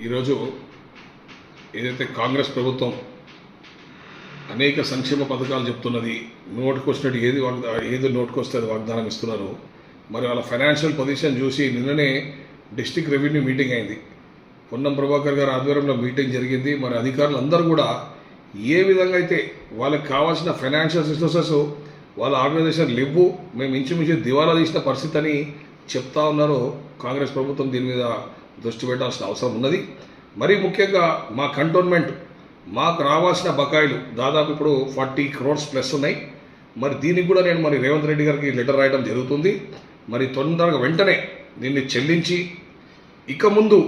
ఈరోజు ఏదైతే కాంగ్రెస్ ప్రభుత్వం అనేక సంక్షేమ పథకాలు చెప్తున్నది, నోటుకు వచ్చినట్టు ఏది నోటుకు వస్తే అది వాగ్దానం ఇస్తున్నారు. మరి వాళ్ళ ఫైనాన్షియల్ పొజిషన్ చూసి నిన్ననే డిస్ట్రిక్ట్ రెవెన్యూ మీటింగ్ అయింది. పొన్నం ప్రభాకర్ గారి ఆధ్వర్యంలో మీటింగ్ జరిగింది. మరి అధికారులు అందరూ కూడా ఏ విధంగా అయితే వాళ్ళకి కావాల్సిన ఫైనాన్షియల్ రిసోర్సెస్ వాళ్ళ ఆర్గనైజేషన్ లేవు, మేము ఇంచుమించు దివాలా తీసిన పరిస్థితి అని చెప్తా ఉన్నారు. కాంగ్రెస్ ప్రభుత్వం దీని మీద దృష్టి పెట్టాల్సిన అవసరం ఉన్నది. మరీ ముఖ్యంగా మా కంటోన్మెంట్ మాకు రావాల్సిన బకాయిలు దాదాపు ఇప్పుడు 40 crores ప్లస్ ఉన్నాయి. మరి దీనికి కూడా నేను రేవంత్ రెడ్డి గారికి లెటర్ రాయడం జరుగుతుంది. మరి తొందరగా వెంటనే దీన్ని చెల్లించి ఇక ముందు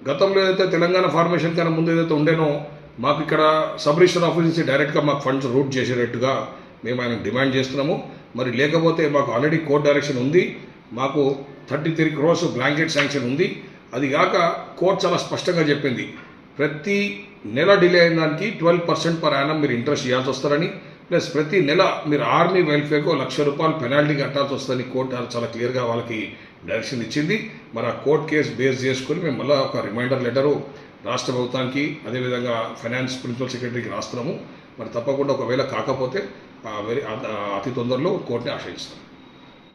గతంలో ఏదైతే తెలంగాణ ఫార్మేషన్ కన్నా ముందు ఏదైతే ఉండేనో మాకు ఇక్కడ సబ్ రిజిస్టర్ ఆఫీస్ నుంచి డైరెక్ట్గా మాకు ఫండ్స్ రూట్ చేసేటట్టుగా మేము ఆయన డిమాండ్ చేస్తున్నాము. మరి లేకపోతే మాకు ఆల్రెడీ కోర్ట్ డైరెక్షన్ ఉంది, మాకు 33 crores బ్లాంకెట్ శాంక్షన్ ఉంది. అది కాక కోర్టు చాలా స్పష్టంగా చెప్పింది, ప్రతి నెల డిలే అయిన దానికి 12% పర్ యానం మీరు ఇంట్రెస్ట్ ఇవ్వాల్సి వస్తారని, ప్లస్ ప్రతి నెల మీరు ఆర్మీ వెల్ఫేర్కు ₹1,00,000 పెనాల్టీ కట్టాల్సి వస్తుందని కోర్టు చాలా క్లియర్గా వాళ్ళకి డైరెక్షన్ ఇచ్చింది. మరి ఆ కోర్టు కేసు బేస్ చేసుకుని మేము మళ్ళీ ఒక రిమైండర్ లెటరు రాష్ట్ర ప్రభుత్వానికి అదేవిధంగా ఫైనాన్స్ ప్రిన్సిపల్ సెక్రటరీకి రాస్తున్నాము. మరి తప్పకుండా ఒకవేళ కాకపోతే అతి తొందరలో కోర్టుని ఆశ్రయిస్తాం.